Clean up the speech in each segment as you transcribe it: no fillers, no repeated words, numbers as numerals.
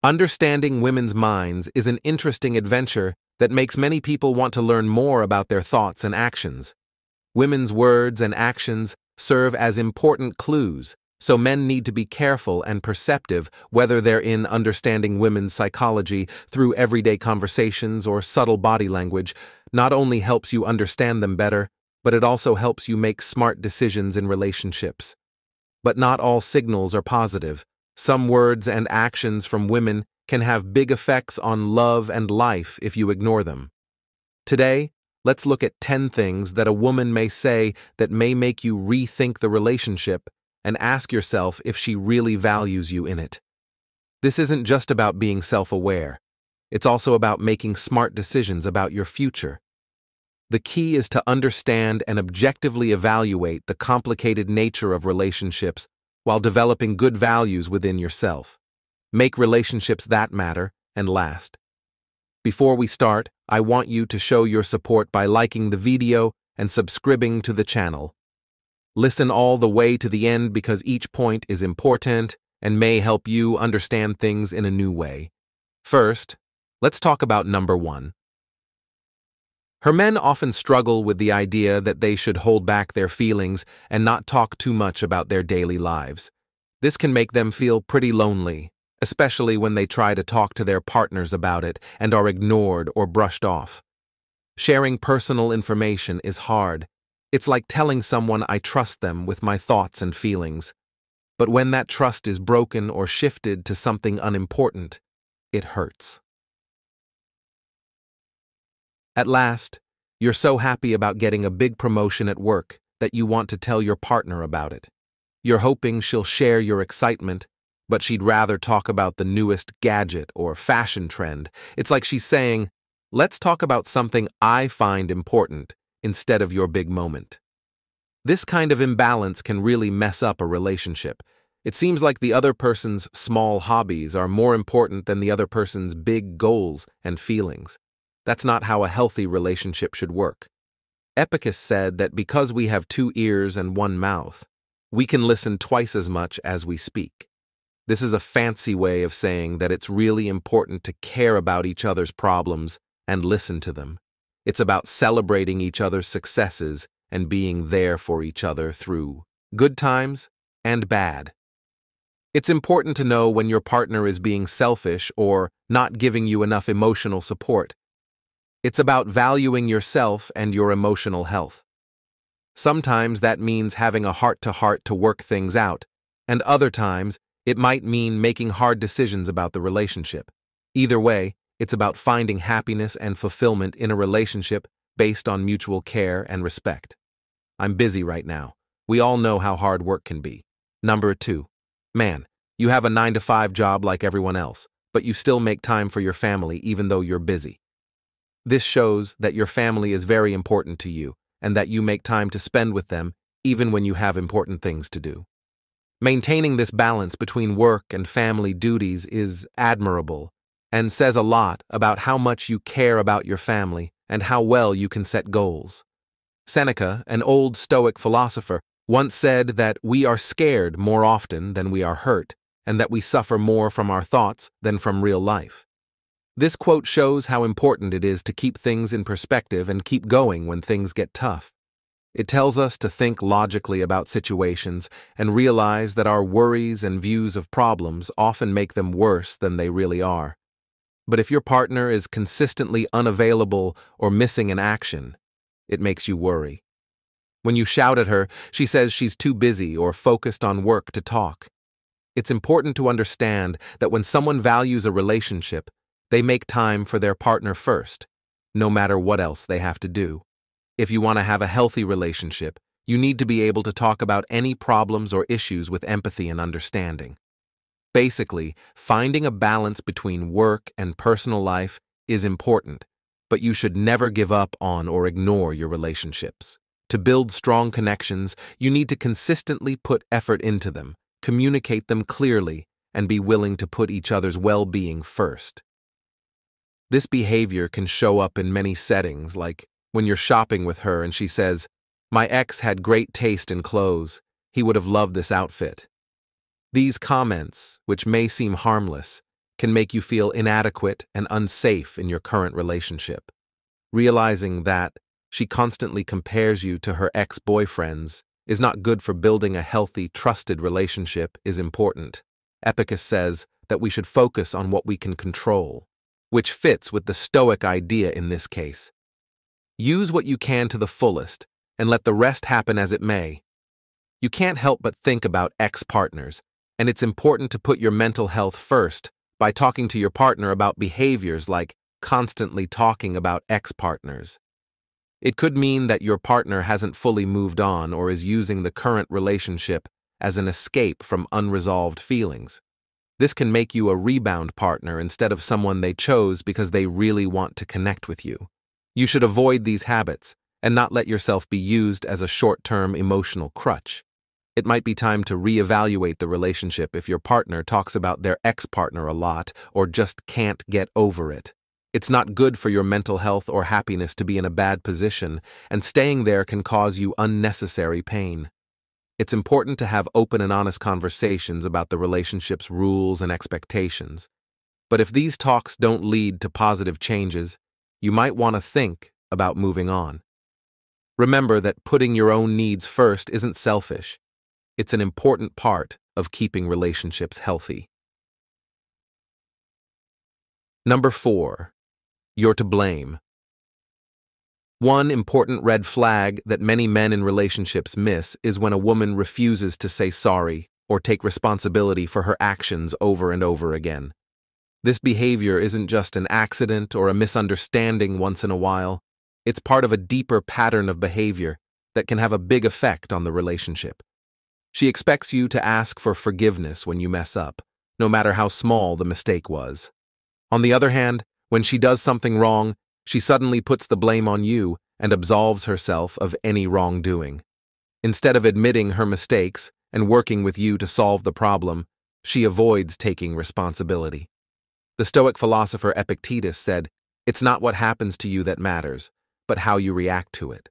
Understanding women's minds is an interesting adventure that makes many people want to learn more about their thoughts and actions. Women's words and actions serve as important clues, so men need to be careful and perceptive whether they're in understanding women's psychology through everyday conversations or subtle body language. Not only helps you understand them better, but it also helps you make smart decisions in relationships. But not all signals are positive. Some words and actions from women can have big effects on love and life if you ignore them. Today, let's look at 10 things that a woman may say that may make you rethink the relationship and ask yourself if she really values you in it. This isn't just about being self-aware. It's also about making smart decisions about your future. The key is to understand and objectively evaluate the complicated nature of relationships while developing good values within yourself. Make relationships that matter and last. Before we start, I want you to show your support by liking the video and subscribing to the channel. Listen all the way to the end because each point is important and may help you understand things in a new way. First, let's talk about number 1. Her men often struggle with the idea that they should hold back their feelings and not talk too much about their daily lives. This can make them feel pretty lonely, especially when they try to talk to their partners about it and are ignored or brushed off. Sharing personal information is hard. It's like telling someone I trust them with my thoughts and feelings. But when that trust is broken or shifted to something unimportant, it hurts. At last, you're so happy about getting a big promotion at work that you want to tell your partner about it. You're hoping she'll share your excitement, but she'd rather talk about the newest gadget or fashion trend. It's like she's saying, let's talk about something I find important instead of your big moment. This kind of imbalance can really mess up a relationship. It seems like the other person's small hobbies are more important than the other person's big goals and feelings. That's not how a healthy relationship should work. Epicus said that because we have 2 ears and 1 mouth, we can listen twice as much as we speak. This is a fancy way of saying that it's really important to care about each other's problems and listen to them. It's about celebrating each other's successes and being there for each other through good times and bad. It's important to know when your partner is being selfish or not giving you enough emotional support. It's about valuing yourself and your emotional health. Sometimes that means having a heart-to-heart to work things out, and other times it might mean making hard decisions about the relationship. Either way, it's about finding happiness and fulfillment in a relationship based on mutual care and respect. I'm busy right now. We all know how hard work can be. Number 2. Man, you have a 9-to-5 job like everyone else, but you still make time for your family even though you're busy. This shows that your family is very important to you and that you make time to spend with them even when you have important things to do. Maintaining this balance between work and family duties is admirable and says a lot about how much you care about your family and how well you can set goals. Seneca, an old Stoic philosopher, once said that we are scared more often than we are hurt, and that we suffer more from our thoughts than from real life. This quote shows how important it is to keep things in perspective and keep going when things get tough. It tells us to think logically about situations and realize that our worries and views of problems often make them worse than they really are. But if your partner is consistently unavailable or missing in action, it makes you worry. When you shout at her, she says she's too busy or focused on work to talk. It's important to understand that when someone values a relationship, they make time for their partner first, no matter what else they have to do. If you want to have a healthy relationship, you need to be able to talk about any problems or issues with empathy and understanding. Basically, finding a balance between work and personal life is important, but you should never give up on or ignore your relationships. To build strong connections, you need to consistently put effort into them, communicate them clearly, and be willing to put each other's well-being first. This behavior can show up in many settings, like when you're shopping with her and she says, "My ex had great taste in clothes. He would have loved this outfit." These comments, which may seem harmless, can make you feel inadequate and unsafe in your current relationship. Realizing that she constantly compares you to her ex-boyfriends is not good for building a healthy, trusted relationship is important. Epicus says that we should focus on what we can control, which fits with the Stoic idea in this case. Use what you can to the fullest and let the rest happen as it may. You can't help but think about ex-partners, and it's important to put your mental health first by talking to your partner about behaviors like constantly talking about ex-partners. It could mean that your partner hasn't fully moved on or is using the current relationship as an escape from unresolved feelings. This can make you a rebound partner instead of someone they chose because they really want to connect with you. You should avoid these habits and not let yourself be used as a short-term emotional crutch. It might be time to reevaluate the relationship if your partner talks about their ex-partner a lot or just can't get over it. It's not good for your mental health or happiness to be in a bad position, and staying there can cause you unnecessary pain. It's important to have open and honest conversations about the relationship's rules and expectations. But if these talks don't lead to positive changes, you might want to think about moving on. Remember that putting your own needs first isn't selfish. It's an important part of keeping relationships healthy. Number 4. You're to blame. One important red flag that many men in relationships miss is when a woman refuses to say sorry or take responsibility for her actions over and over again. This behavior isn't just an accident or a misunderstanding once in a while. It's part of a deeper pattern of behavior that can have a big effect on the relationship. She expects you to ask for forgiveness when you mess up, no matter how small the mistake was. On the other hand, when she does something wrong, she suddenly puts the blame on you and absolves herself of any wrongdoing. Instead of admitting her mistakes and working with you to solve the problem, she avoids taking responsibility. The Stoic philosopher Epictetus said, "It's not what happens to you that matters, but how you react to it."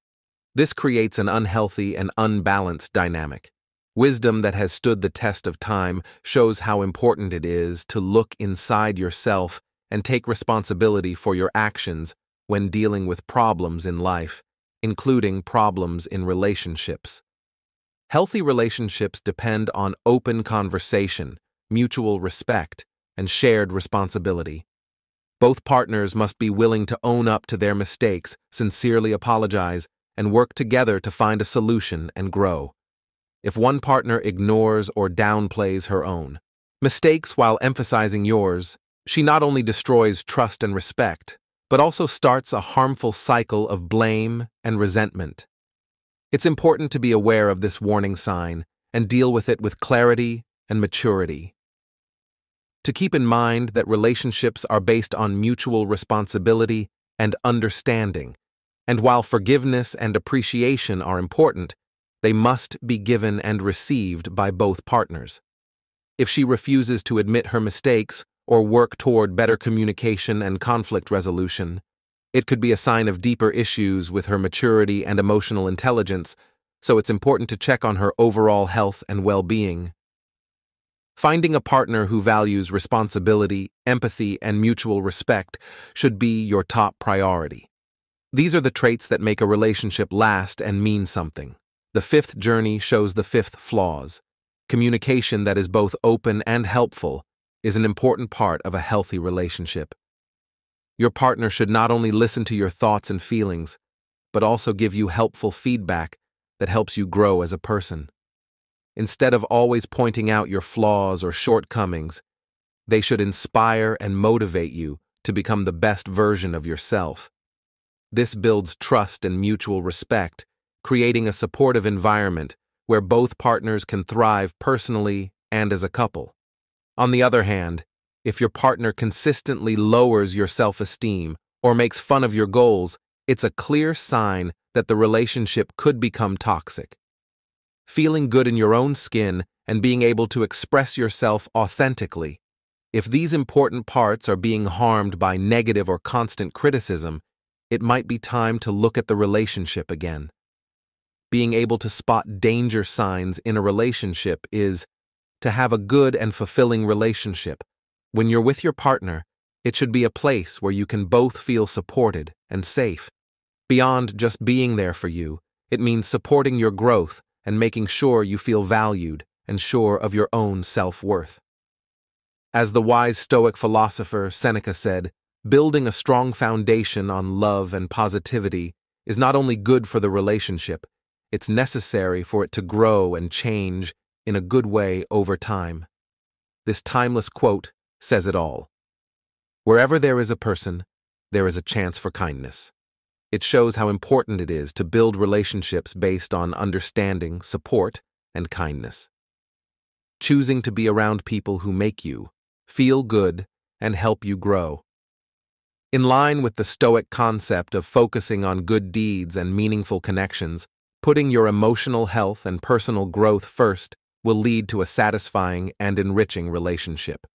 This creates an unhealthy and unbalanced dynamic. Wisdom that has stood the test of time shows how important it is to look inside yourself and take responsibility for your actions when dealing with problems in life, including problems in relationships. Healthy relationships depend on open conversation, mutual respect, and shared responsibility. Both partners must be willing to own up to their mistakes, sincerely apologize, and work together to find a solution and grow. If one partner ignores or downplays her own mistakes while emphasizing yours, she not only destroys trust and respect, but also starts a harmful cycle of blame and resentment. It's important to be aware of this warning sign and deal with it with clarity and maturity. To keep in mind that relationships are based on mutual responsibility and understanding, and while forgiveness and appreciation are important, they must be given and received by both partners. If she refuses to admit her mistakes or work toward better communication and conflict resolution, it could be a sign of deeper issues with her maturity and emotional intelligence, so it's important to check on her overall health and well-being. Finding a partner who values responsibility, empathy, and mutual respect should be your top priority. These are the traits that make a relationship last and mean something. The 5th journey shows the 5th flaws. Communication that is both open and helpful is an important part of a healthy relationship. Your partner should not only listen to your thoughts and feelings, but also give you helpful feedback that helps you grow as a person. Instead of always pointing out your flaws or shortcomings, they should inspire and motivate you to become the best version of yourself. This builds trust and mutual respect, creating a supportive environment where both partners can thrive personally and as a couple. On the other hand, if your partner consistently lowers your self-esteem or makes fun of your goals, it's a clear sign that the relationship could become toxic. Feeling good in your own skin and being able to express yourself authentically. If these important parts are being harmed by negative or constant criticism, it might be time to look at the relationship again. Being able to spot danger signs in a relationship is to have a good and fulfilling relationship. When you're with your partner, it should be a place where you can both feel supported and safe. Beyond just being there for you, it means supporting your growth and making sure you feel valued and sure of your own self-worth. As the wise Stoic philosopher Seneca said, building a strong foundation on love and positivity is not only good for the relationship, it's necessary for it to grow and change in a good way over time. This timeless quote says it all. Wherever there is a person, there is a chance for kindness. It shows how important it is to build relationships based on understanding, support, and kindness. Choosing to be around people who make you feel good and help you grow. In line with the Stoic concept of focusing on good deeds and meaningful connections, putting your emotional health and personal growth first will lead to a satisfying and enriching relationship.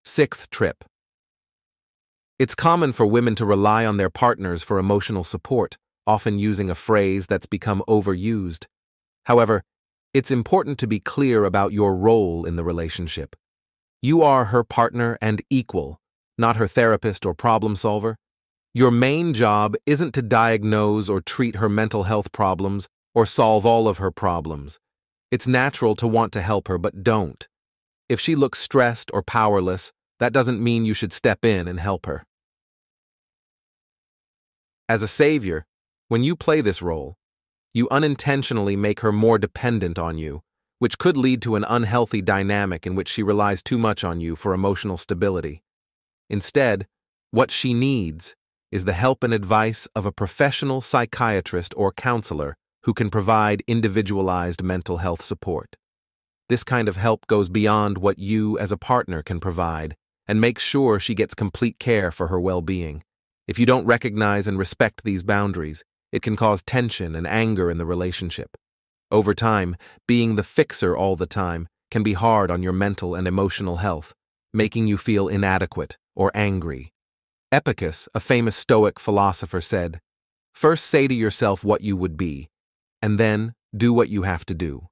Sixth tip. It's common for women to rely on their partners for emotional support, often using a phrase that's become overused. However, it's important to be clear about your role in the relationship. You are her partner and equal, not her therapist or problem solver. Your main job isn't to diagnose or treat her mental health problems or solve all of her problems. It's natural to want to help her, but don't. If she looks stressed or powerless, that doesn't mean you should step in and help her. As a savior, when you play this role, you unintentionally make her more dependent on you, which could lead to an unhealthy dynamic in which she relies too much on you for emotional stability. Instead, what she needs is the help and advice of a professional psychiatrist or counselor who can provide individualized mental health support. This kind of help goes beyond what you as a partner can provide and makes sure she gets complete care for her well-being. If you don't recognize and respect these boundaries, it can cause tension and anger in the relationship. Over time, being the fixer all the time can be hard on your mental and emotional health, making you feel inadequate or angry. Epicus, a famous Stoic philosopher, said, "First say to yourself what you would be, and then do what you have to do."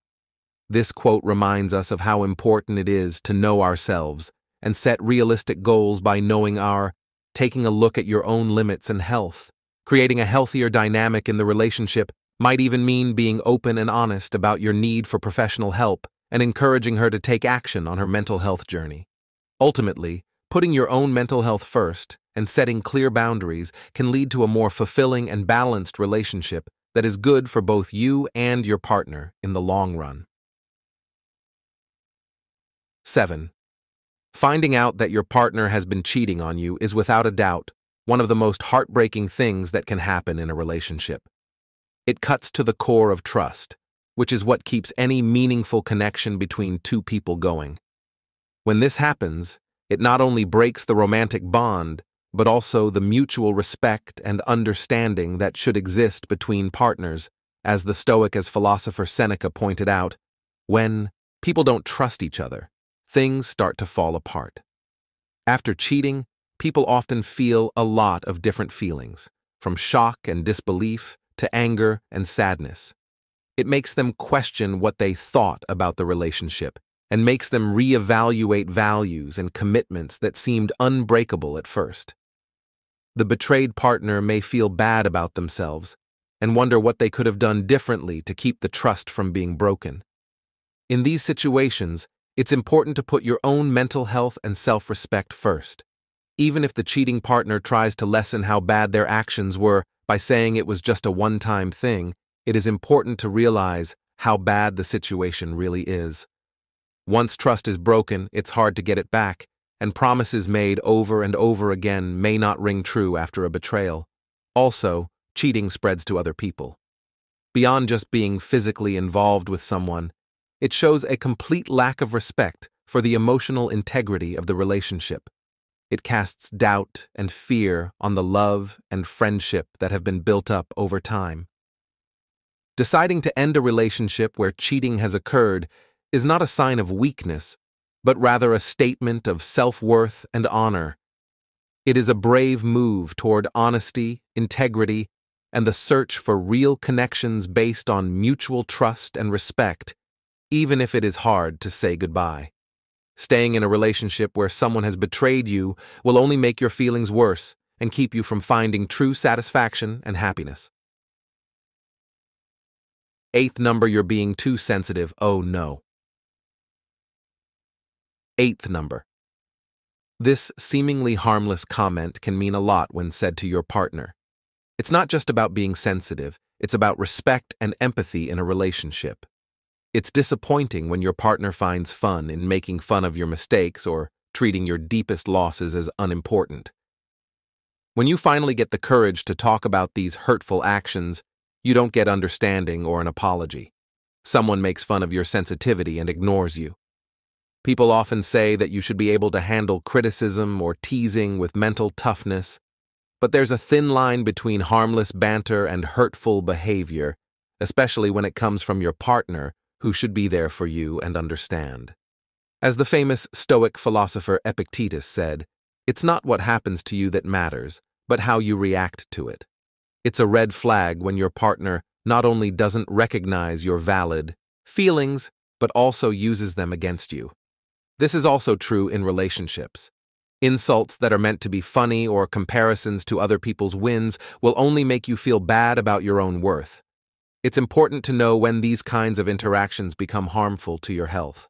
This quote reminds us of how important it is to know ourselves and set realistic goals by taking a look at your own limits and health. Creating a healthier dynamic in the relationship might even mean being open and honest about your need for professional help and encouraging her to take action on her mental health journey. Ultimately, putting your own mental health first and setting clear boundaries can lead to a more fulfilling and balanced relationship that is good for both you and your partner in the long run. 7. Finding out that your partner has been cheating on you is without a doubt one of the most heartbreaking things that can happen in a relationship. It cuts to the core of trust, which is what keeps any meaningful connection between two people going. When this happens, it not only breaks the romantic bond, but also the mutual respect and understanding that should exist between partners, as the Stoic philosopher Seneca pointed out. When people don't trust each other, things start to fall apart. After cheating, people often feel a lot of different feelings, from shock and disbelief to anger and sadness. It makes them question what they thought about the relationship and makes them reevaluate values and commitments that seemed unbreakable at first. The betrayed partner may feel bad about themselves and wonder what they could have done differently to keep the trust from being broken. In these situations, it's important to put your own mental health and self-respect first. Even if the cheating partner tries to lessen how bad their actions were by saying it was just a one-time thing, it is important to realize how bad the situation really is. Once trust is broken, it's hard to get it back, and promises made over and over again may not ring true after a betrayal. Also, cheating spreads to other people. Beyond just being physically involved with someone, it shows a complete lack of respect for the emotional integrity of the relationship. It casts doubt and fear on the love and friendship that have been built up over time. Deciding to end a relationship where cheating has occurred is not a sign of weakness, but rather a statement of self-worth and honor. It is a brave move toward honesty, integrity, and the search for real connections based on mutual trust and respect, even if it is hard to say goodbye. Staying in a relationship where someone has betrayed you will only make your feelings worse and keep you from finding true satisfaction and happiness. Eighth number, you're being too sensitive. Oh no. Eighth number. This seemingly harmless comment can mean a lot when said to your partner. It's not just about being sensitive, it's about respect and empathy in a relationship. It's disappointing when your partner finds fun in making fun of your mistakes or treating your deepest losses as unimportant. When you finally get the courage to talk about these hurtful actions, you don't get understanding or an apology. Someone makes fun of your sensitivity and ignores you. People often say that you should be able to handle criticism or teasing with mental toughness, but there's a thin line between harmless banter and hurtful behavior, especially when it comes from your partner, who should be there for you and understand. As the famous Stoic philosopher Epictetus said, "It's not what happens to you that matters, but how you react to it." It's a red flag when your partner not only doesn't recognize your valid feelings, but also uses them against you. This is also true in relationships. Insults that are meant to be funny or comparisons to other people's wins will only make you feel bad about your own worth. It's important to know when these kinds of interactions become harmful to your health.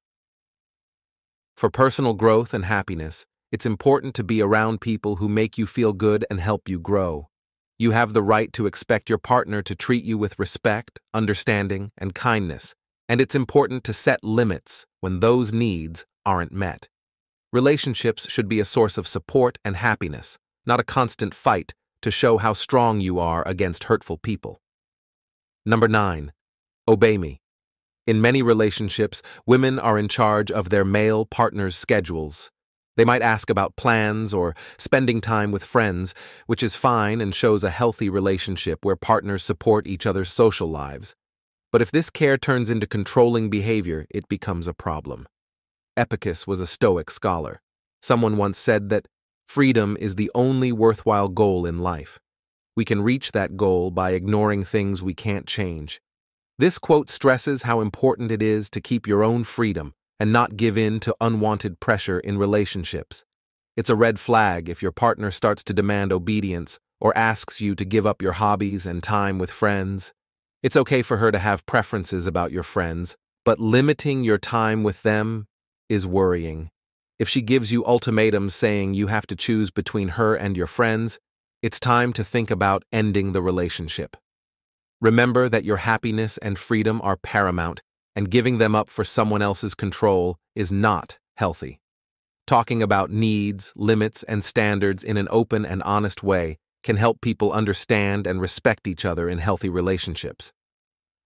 For personal growth and happiness, it's important to be around people who make you feel good and help you grow. You have the right to expect your partner to treat you with respect, understanding, and kindness, and it's important to set limits when those needs aren't met. Relationships should be a source of support and happiness, not a constant fight to show how strong you are against hurtful people. Number 9. Obey me. In many relationships, women are in charge of their male partner's schedules. They might ask about plans or spending time with friends, which is fine and shows a healthy relationship where partners support each other's social lives. But if this care turns into controlling behavior, it becomes a problem. Epictetus was a Stoic scholar. Someone once said that freedom is the only worthwhile goal in life. We can reach that goal by ignoring things we can't change. This quote stresses how important it is to keep your own freedom and not give in to unwanted pressure in relationships. It's a red flag if your partner starts to demand obedience or asks you to give up your hobbies and time with friends. It's okay for her to have preferences about your friends, but limiting your time with them is worrying. If she gives you ultimatums saying you have to choose between her and your friends, it's time to think about ending the relationship. Remember that your happiness and freedom are paramount, and giving them up for someone else's control is not healthy. Talking about needs, limits, and standards in an open and honest way can help people understand and respect each other in healthy relationships.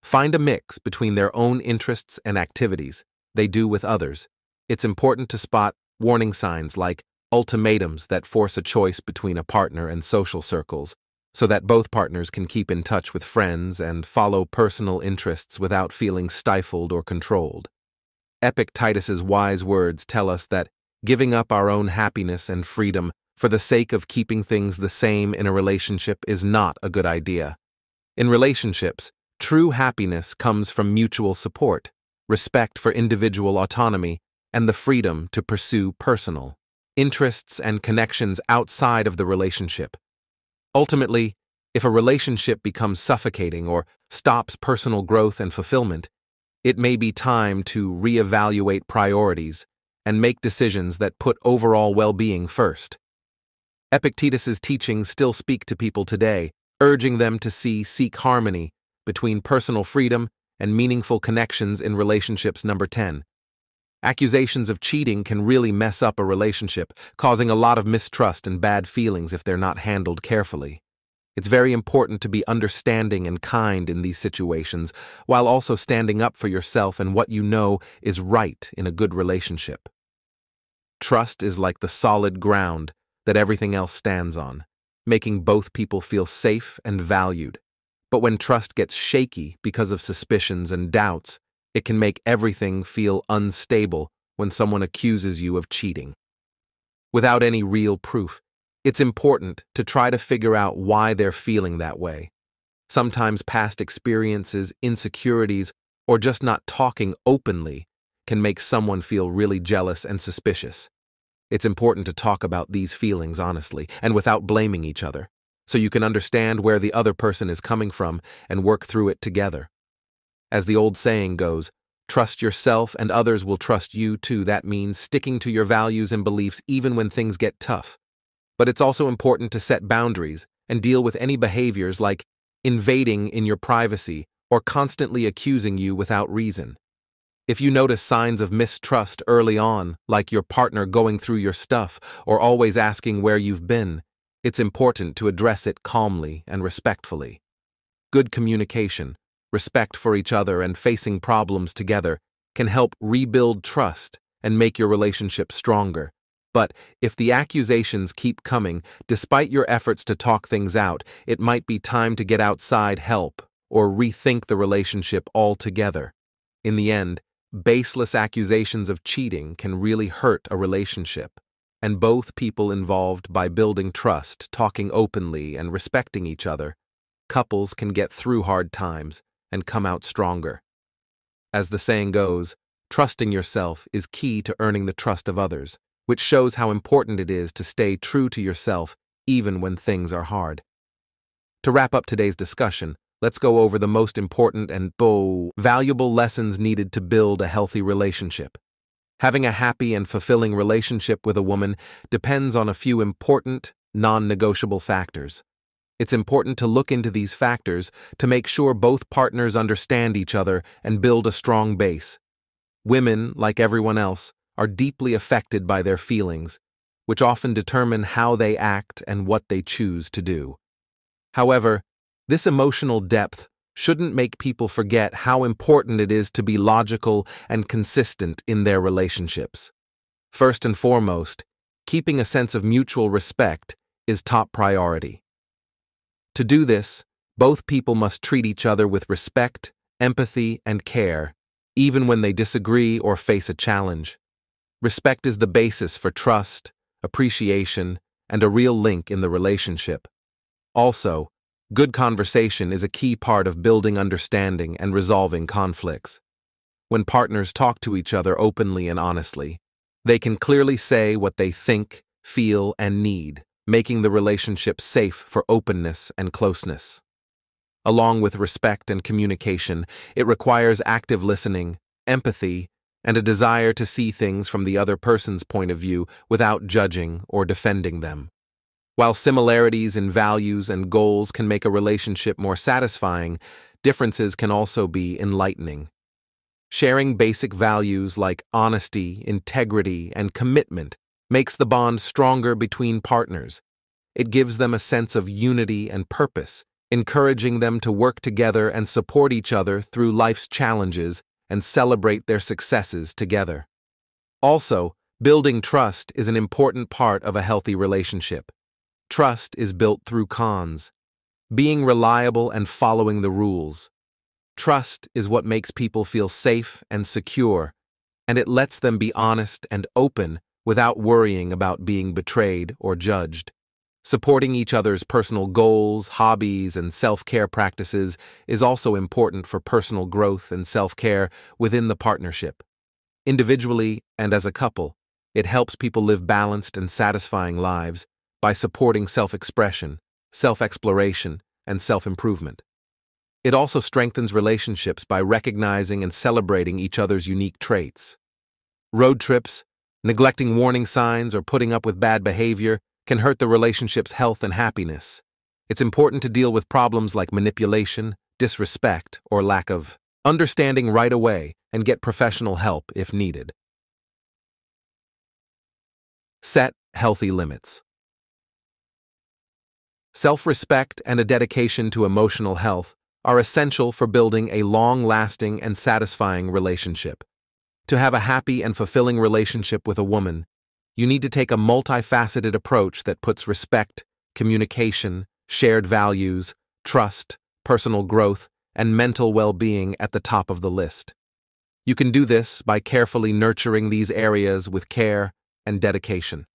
Find a mix between their own interests and activities they do with others. It's important to spot warning signs like ultimatums that force a choice between a partner and social circles, so that both partners can keep in touch with friends and follow personal interests without feeling stifled or controlled. Epictetus's wise words tell us that giving up our own happiness and freedom for the sake of keeping things the same in a relationship is not a good idea. In relationships, true happiness comes from mutual support, respect for individual autonomy, and the freedom to pursue personal interests and connections outside of the relationship. Ultimately, if a relationship becomes suffocating or stops personal growth and fulfillment, it may be time to reevaluate priorities and make decisions that put overall well-being first. Epictetus's teachings still speak to people today, urging them to seek harmony between personal freedom and meaningful connections in relationships. Number 10. Accusations of cheating can really mess up a relationship, causing a lot of mistrust and bad feelings if they're not handled carefully. It's very important to be understanding and kind in these situations, while also standing up for yourself and what you know is right in a good relationship. Trust is like the solid ground that everything else stands on, making both people feel safe and valued. But when trust gets shaky because of suspicions and doubts, it can make everything feel unstable when someone accuses you of cheating. Without any real proof, it's important to try to figure out why they're feeling that way. Sometimes past experiences, insecurities, or just not talking openly can make someone feel really jealous and suspicious. It's important to talk about these feelings honestly and without blaming each other, so you can understand where the other person is coming from and work through it together. As the old saying goes, trust yourself and others will trust you too. That means sticking to your values and beliefs even when things get tough. But it's also important to set boundaries and deal with any behaviors like invading in your privacy or constantly accusing you without reason. If you notice signs of mistrust early on, like your partner going through your stuff or always asking where you've been, it's important to address it calmly and respectfully. Good communication, respect for each other, and facing problems together can help rebuild trust and make your relationship stronger. But if the accusations keep coming, despite your efforts to talk things out, it might be time to get outside help or rethink the relationship altogether. In the end, baseless accusations of cheating can really hurt a relationship, and both people involved, by building trust, talking openly, and respecting each other, couples can get through hard times and come out stronger. As the saying goes, trusting yourself is key to earning the trust of others, which shows how important it is to stay true to yourself even when things are hard. To wrap up today's discussion, let's go over the most important and valuable lessons needed to build a healthy relationship. Having a happy and fulfilling relationship with a woman depends on a few important, non-negotiable factors. It's important to look into these factors to make sure both partners understand each other and build a strong base. Women, like everyone else, are deeply affected by their feelings, which often determine how they act and what they choose to do. However, this emotional depth shouldn't make people forget how important it is to be logical and consistent in their relationships. First and foremost, keeping a sense of mutual respect is top priority. To do this, both people must treat each other with respect, empathy, and care, even when they disagree or face a challenge. Respect is the basis for trust, appreciation, and a real link in the relationship. Also, good conversation is a key part of building understanding and resolving conflicts. When partners talk to each other openly and honestly, they can clearly say what they think, feel, and need, making the relationship safe for openness and closeness. Along with respect and communication, it requires active listening, empathy, and a desire to see things from the other person's point of view without judging or defending them. While similarities in values and goals can make a relationship more satisfying, differences can also be enlightening. Sharing basic values like honesty, integrity, and commitment makes the bond stronger between partners. It gives them a sense of unity and purpose, encouraging them to work together and support each other through life's challenges and celebrate their successes together. Also, building trust is an important part of a healthy relationship. Trust is built through cons, being reliable and following the rules. Trust is what makes people feel safe and secure, and it lets them be honest and open without worrying about being betrayed or judged. Supporting each other's personal goals, hobbies, and self-care practices is also important for personal growth and self-care within the partnership. Individually and as a couple, it helps people live balanced and satisfying lives by supporting self-expression, self-exploration, and self-improvement. It also strengthens relationships by recognizing and celebrating each other's unique traits. Road trips, neglecting warning signs, or putting up with bad behavior can hurt the relationship's health and happiness. It's important to deal with problems like manipulation, disrespect, or lack of understanding right away and get professional help if needed. Set healthy limits. Self-respect and a dedication to emotional health are essential for building a long-lasting and satisfying relationship. To have a happy and fulfilling relationship with a woman, you need to take a multifaceted approach that puts respect, communication, shared values, trust, personal growth, and mental well-being at the top of the list. You can do this by carefully nurturing these areas with care and dedication.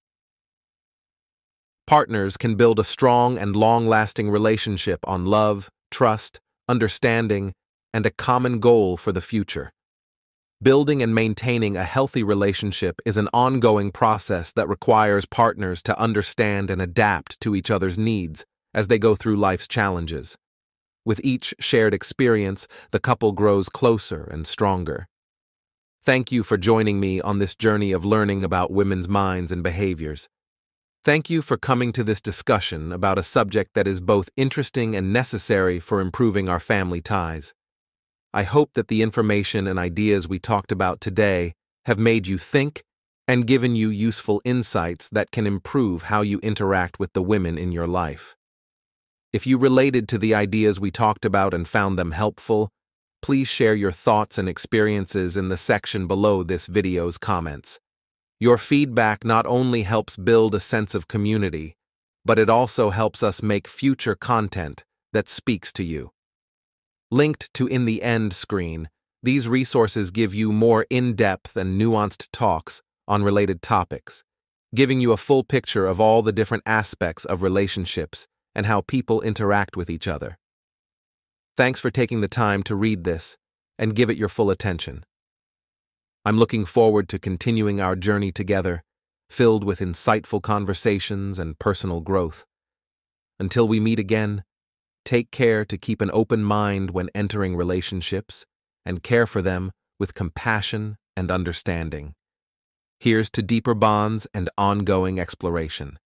Partners can build a strong and long-lasting relationship on love, trust, understanding, and a common goal for the future. Building and maintaining a healthy relationship is an ongoing process that requires partners to understand and adapt to each other's needs as they go through life's challenges. With each shared experience, the couple grows closer and stronger. Thank you for joining me on this journey of learning about women's minds and behaviors. Thank you for coming to this discussion about a subject that is both interesting and necessary for improving our family ties. I hope that the information and ideas we talked about today have made you think and given you useful insights that can improve how you interact with the women in your life. If you related to the ideas we talked about and found them helpful, please share your thoughts and experiences in the section below this video's comments. Your feedback not only helps build a sense of community, but it also helps us make future content that speaks to you. Linked to in the end screen, these resources give you more in-depth and nuanced talks on related topics, giving you a full picture of all the different aspects of relationships and how people interact with each other. Thanks for taking the time to read this and give it your full attention. I'm looking forward to continuing our journey together, filled with insightful conversations and personal growth. Until we meet again, take care to keep an open mind when entering relationships and care for them with compassion and understanding. Here's to deeper bonds and ongoing exploration.